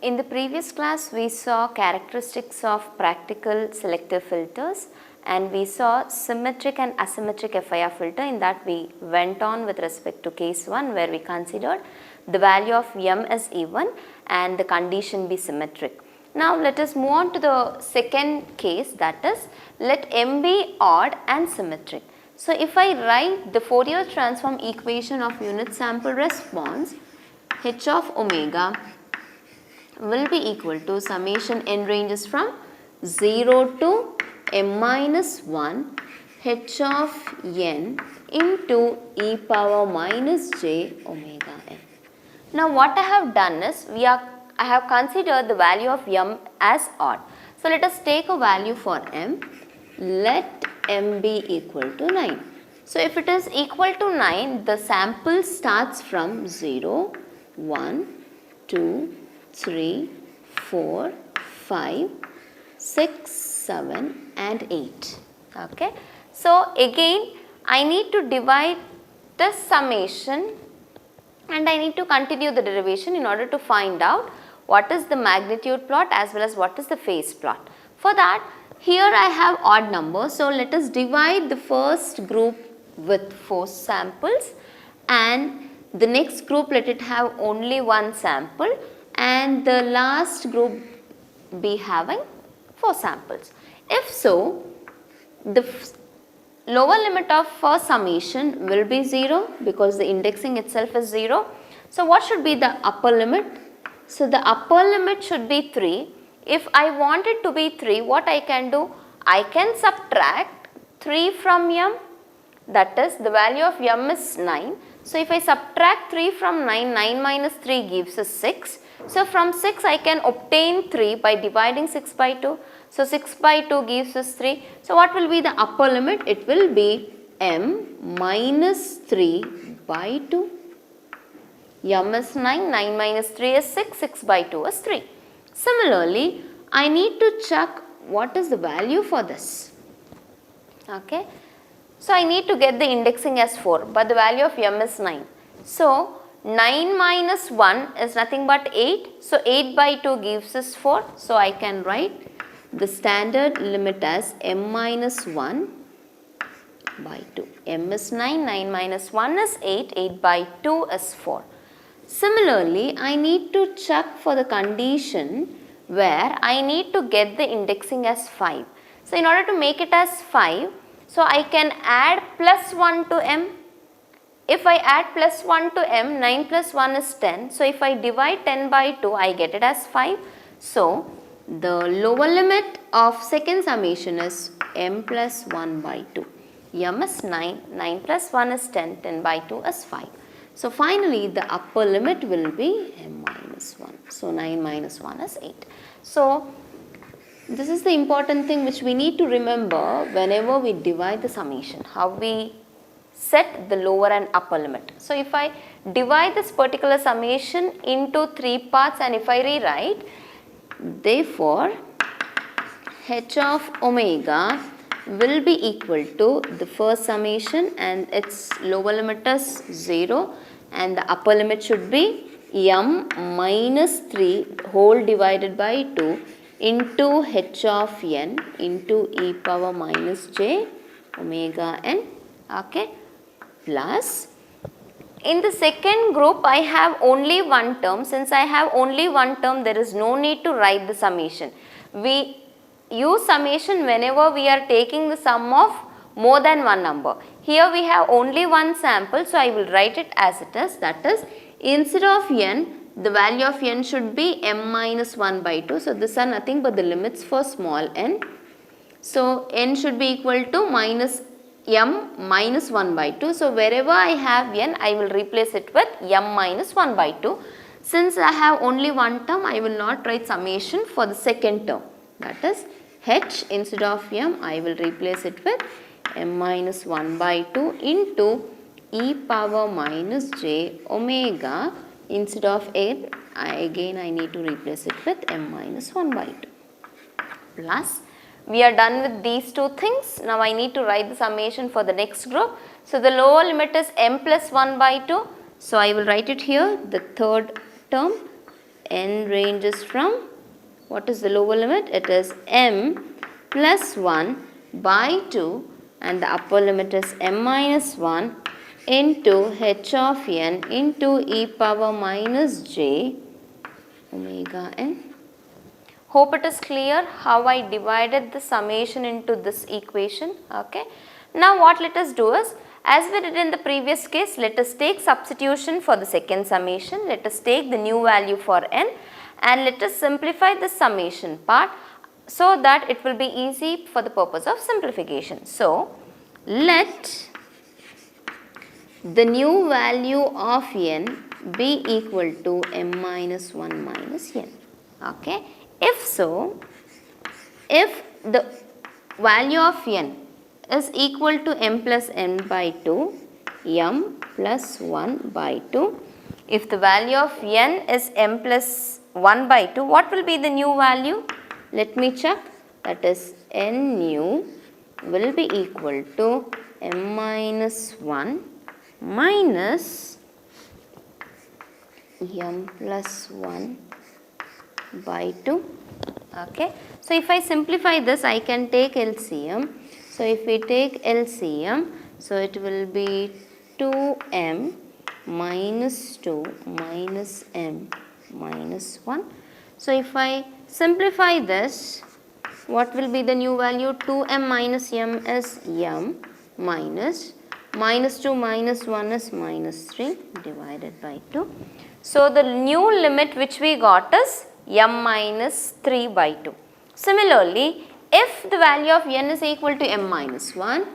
In the previous class, we saw characteristics of practical selective filters and we saw symmetric and asymmetric FIR filter. In that, we went on with respect to case 1 where we considered the value of m as even and the condition be symmetric. Now, let us move on to the second case, that is, let m be odd and symmetric. So, if I write the Fourier transform equation of unit sample response, h of omega will be equal to summation n ranges from 0 to m minus 1 h of n into e power minus j omega n. Now what I have done is I have considered the value of m as odd. So let us take a value for m. Let m be equal to 9. So if it is equal to 9, the sample starts from 0, 1, 2, 3, 4, 5, 6, 7 and 8. Okay. So again I need to divide this summation and I need to continue the derivation in order to find out what is the magnitude plot as well as what is the phase plot. For that, here I have odd numbers. So let us divide the first group with 4 samples and the next group let it have only 1 sample and the last group be having 4 samples. If so, the lower limit of first summation will be 0 because the indexing itself is 0. So what should be the upper limit? So the upper limit should be 3. If I want it to be 3, what I can do? I can subtract 3 from m, that is the value of m is 9. So if I subtract 3 from 9, 9 minus 3 gives us 6. So from 6 I can obtain 3 by dividing 6 by 2. So 6 by 2 gives us 3. So what will be the upper limit? It will be m minus 3 by 2. M is 9, 9 minus 3 is 6, 6 by 2 is 3. Similarly, I need to check what is the value for this. Okay. So I need to get the indexing as 4, but the value of m is 9. So 9 minus 1 is nothing but 8. So 8 by 2 gives us 4. So I can write the standard limit as m minus 1 by 2. M is 9, 9 minus 1 is 8, 8 by 2 is 4. Similarly, I need to check for the condition where I need to get the indexing as 5. So in order to make it as 5, so I can add plus 1 to m. If I add plus 1 to m, 9 plus 1 is 10. So if I divide 10 by 2, I get it as 5. So the lower limit of second summation is m plus 1 by 2. M is 9, 9 plus 1 is 10, 10 by 2 is 5. So finally the upper limit will be m minus 1. So 9 minus 1 is 8. So this is the important thing which we need to remember whenever we divide the summation, how we set the lower and upper limit. So if I divide this particular summation into 3 parts and if I rewrite, therefore h of omega will be equal to the first summation and its lower limit is 0 and the upper limit should be m minus 3 whole divided by 2 into h of n into e power minus j omega n, okay, plus in the second group I have only one term. Since I have only one term, there is no need to write the summation. We use summation whenever we are taking the sum of more than one number. Here we have only one sample, so I will write it as it is, that is instead of n, the value of n should be m minus 1 by 2. So these are nothing but the limits for small n. So n should be equal to minus m minus 1 by 2. So wherever I have n, I will replace it with m minus 1 by 2. Since I have only one term, I will not write summation for the second term. That is h instead of m, I will replace it with m minus 1 by 2 into e power minus j omega. Instead of n, I need to replace it with m minus 1 by 2. Plus, we are done with these two things. Now I need to write the summation for the next group. So the lower limit is m plus 1 by 2. So I will write it here, the third term n ranges from, what is the lower limit? It is m plus 1 by 2 and the upper limit is m minus 1 into h of n into e power minus j omega n. Hope it is clear how I divided the summation into this equation. Okay. Now what let us do is, as we did in the previous case, let us take substitution for the second summation. Let us take the new value for n and let us simplify the summation part so that it will be easy for the purpose of simplification. So, let the new value of n be equal to m minus 1 minus n. Okay. If so, if the value of n is equal to m plus n by 2, m plus 1 by 2. If the value of n is m plus 1 by 2, what will be the new value? Let me check. That is n new will be equal to m minus 1 minus m plus 1 by 2. Okay. So, if I simplify this, I can take LCM. So, if we take LCM, so it will be 2m minus 2 minus m minus 1. So, if I simplify this, what will be the new value? 2m minus m is m minus 2 minus 1 is minus 3 divided by 2. So, the new limit which we got is m minus 3 by 2. Similarly, if the value of n is equal to m minus 1,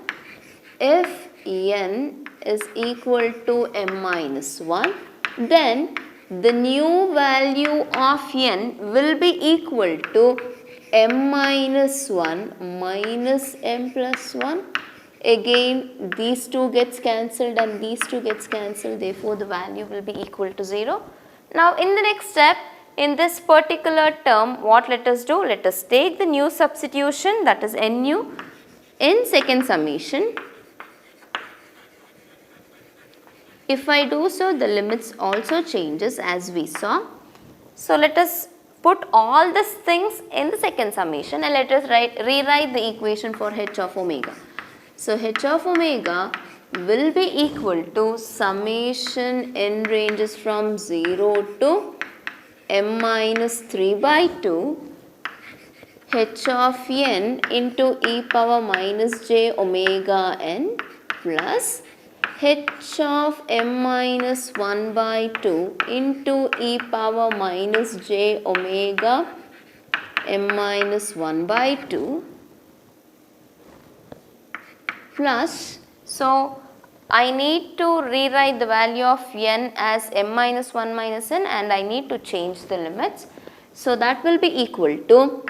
if n is equal to m minus 1, then the new value of n will be equal to m minus 1 minus m plus 1. Again, these two gets cancelled and these two gets cancelled, therefore the value will be equal to 0. Now, in the next step, in this particular term, what let us do? Let us take the new substitution, that is n new, in second summation. If I do so, the limits also changes as we saw. So, let us put all these things in the second summation and let us rewrite the equation for h of omega. So, h of omega will be equal to summation n ranges from 0 to m minus 3 by 2 h of n into e power minus j omega n plus h of m minus 1 by 2 into e power minus j omega m minus 1 by 2 plus, so I need to rewrite the value of n as m minus 1 minus n and I need to change the limits. So, that will be equal to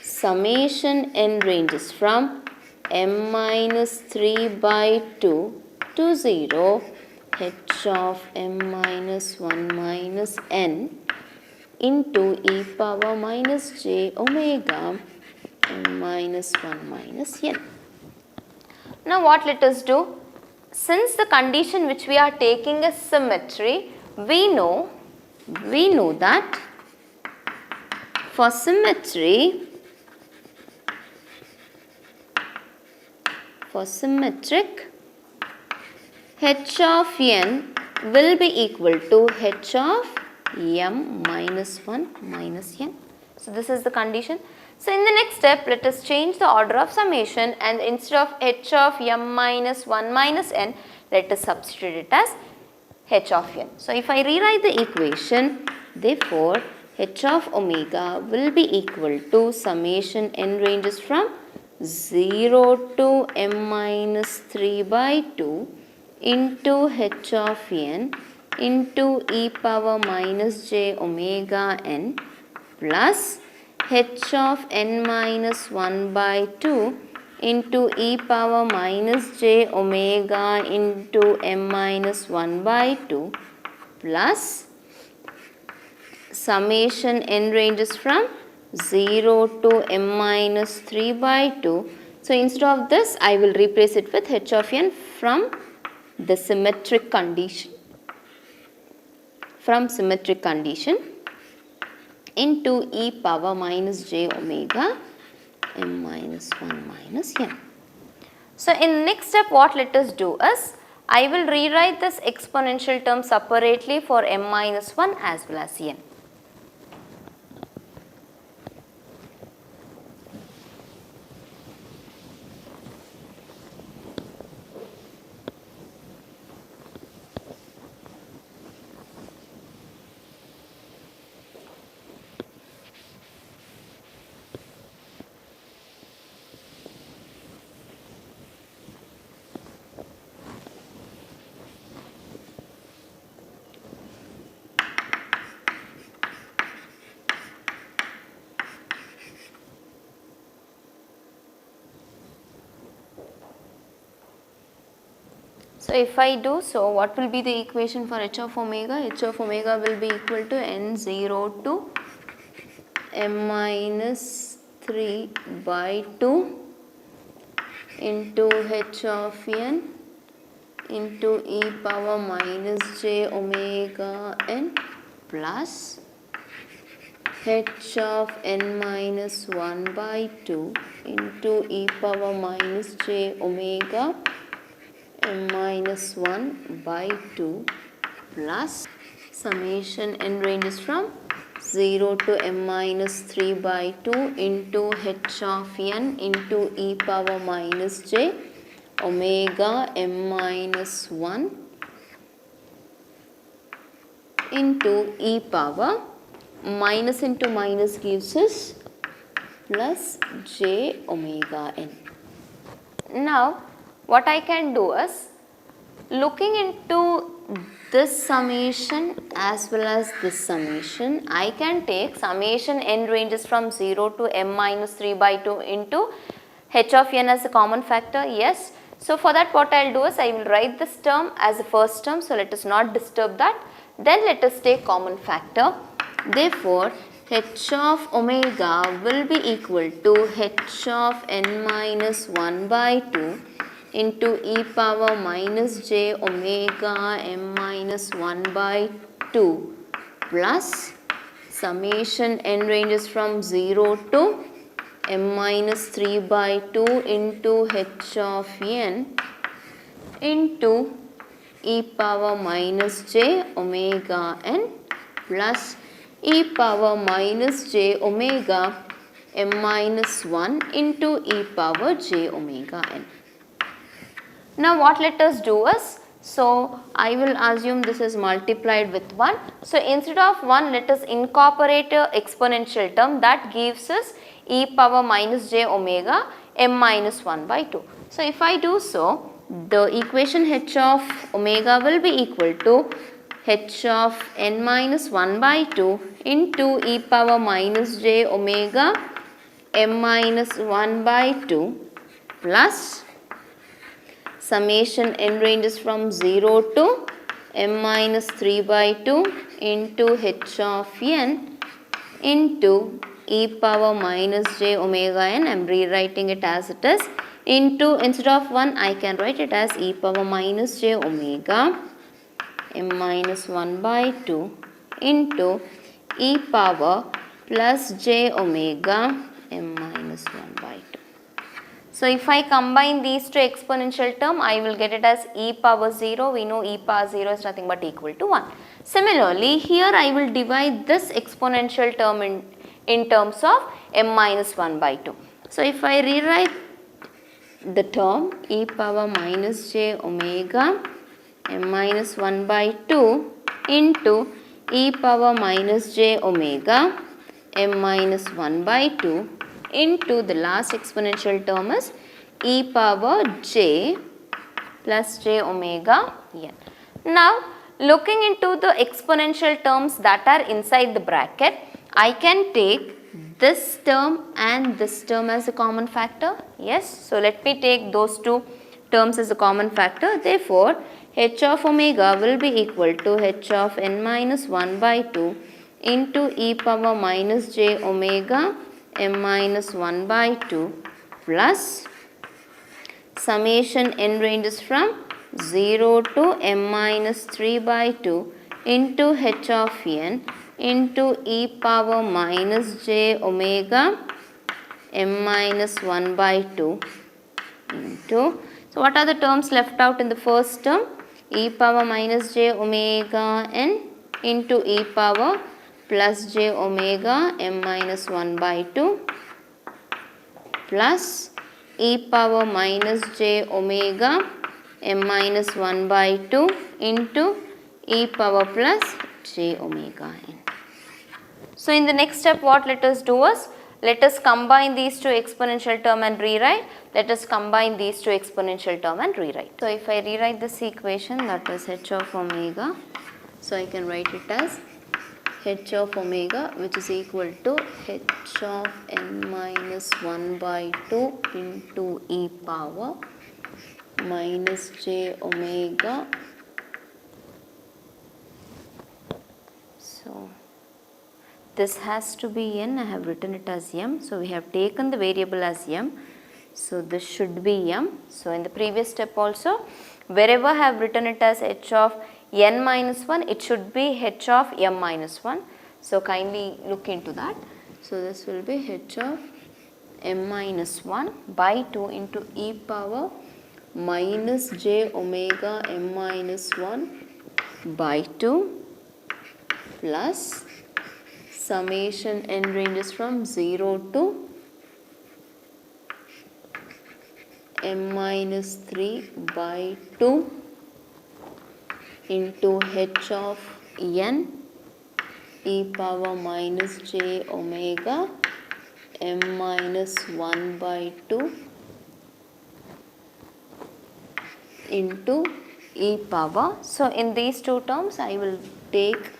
summation n ranges from m minus 3 by 2 to 0 h of m minus 1 minus n into e power minus j omega m minus 1 minus n. Now, what let us do? Since the condition which we are taking is symmetry, we know that for symmetry, for symmetric, h of n will be equal to h of m minus 1 minus n. So, this is the condition. So, in the next step, let us change the order of summation and instead of h of m minus 1 minus n, let us substitute it as h of n. So, if I rewrite the equation, therefore, h of omega will be equal to summation n ranges from 0 to m minus 3 by 2 into h of n into e power minus j omega n plus h of n minus 1 by 2 into e power minus j omega into m minus 1 by 2 plus summation n ranges from 0 to m minus 3 by 2. So, instead of this, I will replace it with h of n from the symmetric condition. into e power minus j omega m minus 1 minus n. So in next step what let us do is, I will rewrite this exponential term separately for m minus 1 as well as n. So if I do so, what will be the equation for h of omega? H of omega will be equal to n0 to m minus 3 by 2 into h of n into e power minus j omega n plus h of n minus 1 by 2 into e power minus j omega m minus 1 by 2 plus summation n ranges from 0 to m minus 3 by 2 into h of n into e power minus j omega m minus 1 into e power minus into minus gives us plus j omega n. Now what I can do is, looking into this summation as well as this summation, I can take summation n ranges from 0 to m minus 3 by 2 into h of n as a common factor. Yes. So for that what I will do is, I will write this term as the first term. So let us not disturb that. Then let us take common factor. Therefore h of omega will be equal to h of n minus 1 by 2 into e power minus j omega m minus 1 by 2 plus summation n ranges from 0 to m minus 3 by 2 into h of n into e power minus j omega n plus e power minus j omega m minus 1 into e power j omega n. Now what let us do is, so I will assume this is multiplied with 1. So instead of 1, let us incorporate a exponential term that gives us e power minus j omega m minus 1 by 2. So if I do so, the equation h of omega will be equal to h of n minus 1 by 2 into e power minus j omega m minus 1 by 2 plus summation n ranges from 0 to m minus 3 by 2 into h of n into e power minus j omega n. I am rewriting it as it is, into, instead of 1 I can write it as e power minus j omega m minus 1 by 2 into e power plus j omega m minus 1 by 2. So if I combine these two exponential term, I will get it as e power 0. We know e power 0 is nothing but equal to 1. Similarly, here I will divide this exponential term in terms of m minus 1 by 2. So if I rewrite the term e power minus j omega m minus 1 by 2 into e power minus j omega m minus 1 by 2 into the last exponential term is e power j plus j omega n. Now looking into the exponential terms that are inside the bracket, I can take this term and this term as a common factor. Yes, so let me take those two terms as a common factor. Therefore h of omega will be equal to h of n minus 1 by 2 into e power minus j omega m minus 1 by 2 plus summation n ranges from 0 to m minus 3 by 2 into h of n into e power minus j omega m minus 1 by 2 into, so what are the terms left out in the first term? E power minus j omega n into e power plus j omega m minus 1 by 2 plus e power minus j omega m minus 1 by 2 into e power plus j omega n. So in the next step, what let us do is, let us combine these two exponential term and rewrite. Let us combine these two exponential term and rewrite. So if I rewrite this equation, that is h of omega, so I can write it as h of omega, which is equal to h of n minus 1 by 2 into e power minus j omega. So this has to be n, I have written it as m, so we have taken the variable as m, so this should be m. So in the previous step also, wherever I have written it as h of n minus 1, it should be h of m minus 1, so kindly look into that. So this will be h of m minus 1 by 2 into e power minus j omega m minus 1 by 2 plus summation n ranges from 0 to m minus 3 by 2 into h of n e power minus j omega m minus 1 by 2 into e power. So in these two terms, I will take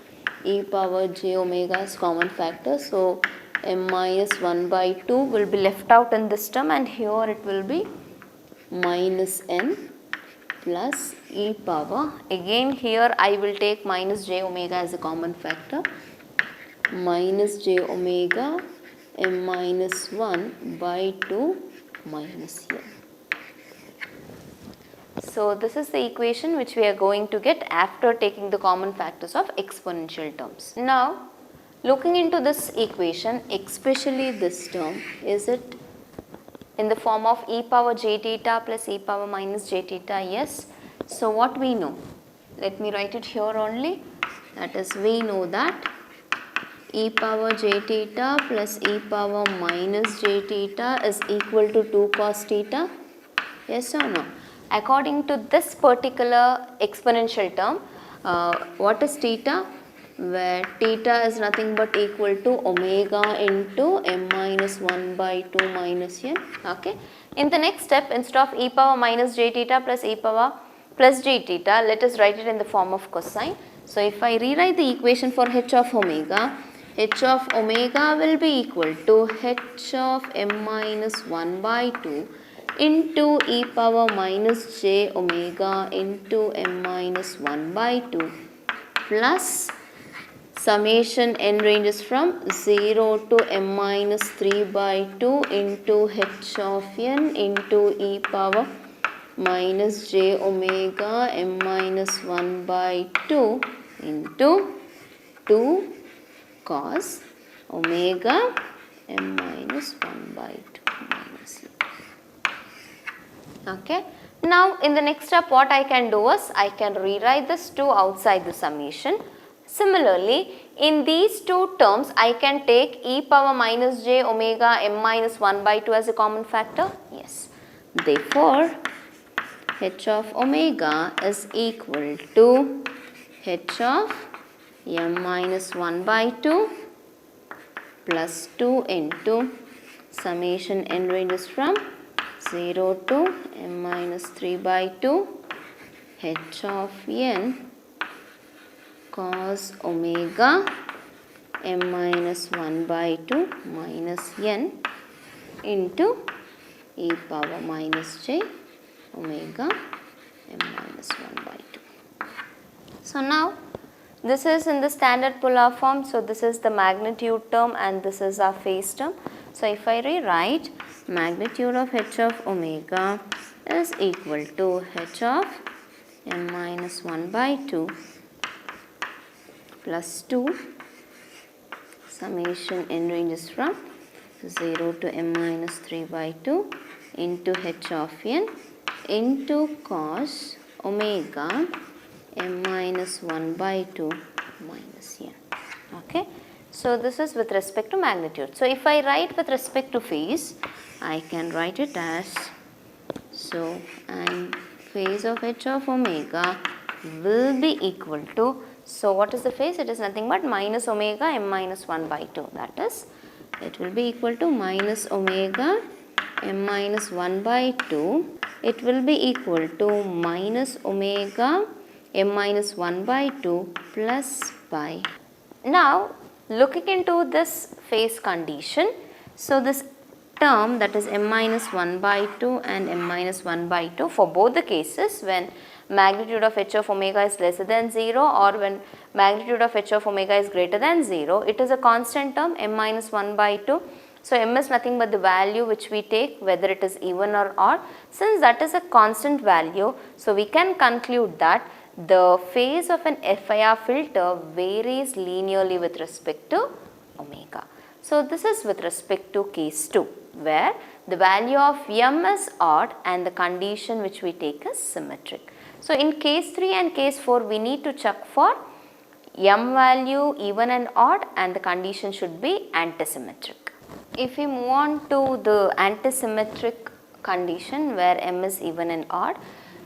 e power j omega as common factor. So m minus 1 by 2 will be left out in this term, and here it will be minus n plus e power. Again here I will take minus j omega as a common factor, minus j omega m minus 1 by 2 minus n. So this is the equation which we are going to get after taking the common factors of exponential terms. Now looking into this equation, especially this term, is it in the form of e power j theta plus e power minus j theta? Yes. So what we know? Let me write it here only. That is, we know that e power j theta plus e power minus j theta is equal to 2 cos theta. Yes or no? According to this particular exponential term, what is theta? Where theta is nothing but equal to omega into m minus 1 by 2 minus n. Okay. In the next step, instead of e power minus j theta plus e power plus j theta, let us write it in the form of cosine. So if I rewrite the equation for h of omega will be equal to h of m minus 1 by 2 into e power minus j omega into m minus 1 by 2 plus summation n ranges from 0 to m minus 3 by 2 into h of n into e power minus j omega m minus 1 by 2 into 2 cos omega m minus 1 by 2 minus n. Okay. Now in the next step, what I can do is, I can rewrite this 2 outside the summation. Similarly, in these two terms, I can take e power minus j omega m minus 1 by 2 as a common factor. Yes. Therefore, h of omega is equal to h of m minus 1 by 2 plus 2 into summation n ranges from 0 to m minus 3 by 2 h of n cos omega m minus 1 by 2 minus n into e power minus j omega m minus 1 by 2. So now this is in the standard polar form. So this is the magnitude term and this is our phase term. So if I rewrite, magnitude of h of omega is equal to h of m minus 1 by 2 plus 2 summation n ranges from 0 to m minus 3 by 2 into h of n into cos omega m minus 1 by 2 minus n. Okay. So, this is with respect to magnitude. So, if I write with respect to phase, I can write it as, so, and phase of h of omega will be equal to, so what is the phase? It is nothing but minus omega m minus 1 by 2, that is, it will be equal to minus omega m minus 1 by 2, it will be equal to minus omega m minus 1 by 2 plus pi. Now, looking into this phase condition, so this term, that is m minus 1 by 2 and m minus 1 by 2, for both the cases when magnitude of h of omega is lesser than 0 or when magnitude of h of omega is greater than 0, it is a constant term m minus 1 by 2. So, m is nothing but the value which we take, whether it is even or odd. Since that is a constant value, so we can conclude that the phase of an FIR filter varies linearly with respect to omega. So, this is with respect to case 2, where the value of m is odd and the condition which we take is symmetric. So, in case 3 and case 4, we need to check for m value even and odd and the condition should be antisymmetric. If we move on to the antisymmetric condition where m is even and odd,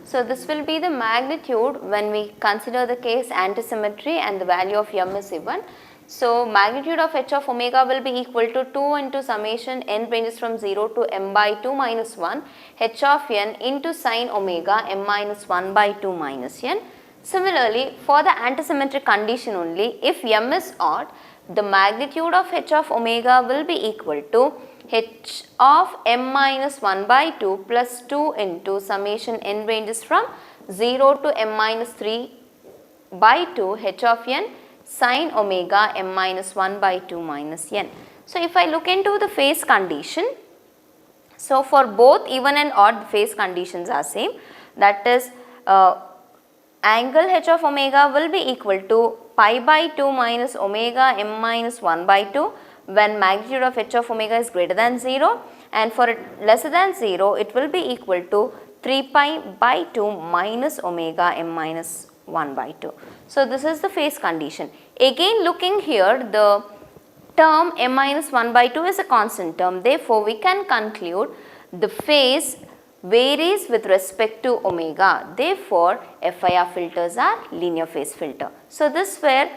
so this will be the magnitude when we consider the case antisymmetry and the value of m is even. So, magnitude of h of omega will be equal to 2 into summation n ranges from 0 to m by 2 minus 1 h of n into sin omega m minus 1 by 2 minus n. Similarly, for the antisymmetric condition only, if m is odd, the magnitude of h of omega will be equal to h of m minus 1 by 2 plus 2 into summation n ranges from 0 to m minus 3 by 2 h of n sin omega m minus 1 by 2 minus n. So, if I look into the phase condition, so for both even and odd phase conditions are same, that is angle h of omega will be equal to pi by 2 minus omega m minus 1 by 2 when magnitude of h of omega is greater than 0, and for it lesser than 0 it will be equal to 3 pi by 2 minus omega m minus 1 by 2. So, this is the phase condition. Again, looking here, the term m minus 1 by 2 is a constant term. Therefore, we can conclude the phase varies with respect to omega. Therefore, FIR filters are linear phase filter. So, this were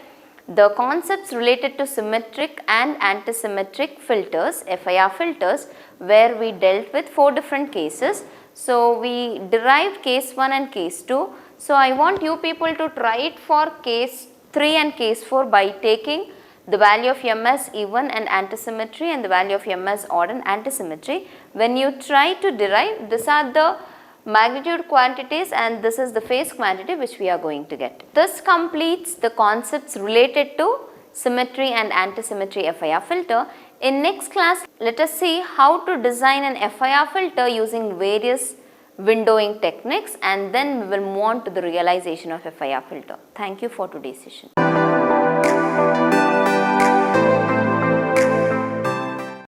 the concepts related to symmetric and antisymmetric filters, FIR filters, where we dealt with 4 different cases. So, we derived case 1 and case 2. So, I want you people to try it for case 3 and case 4 by taking the value of m as even and antisymmetry and the value of m as odd and antisymmetry. When you try to derive, these are the magnitude quantities and this is the phase quantity which we are going to get. This completes the concepts related to symmetry and antisymmetry FIR filter. In next class, let us see how to design an FIR filter using various windowing techniques, and then we will move on to the realization of FIR filter. Thank you for today's session.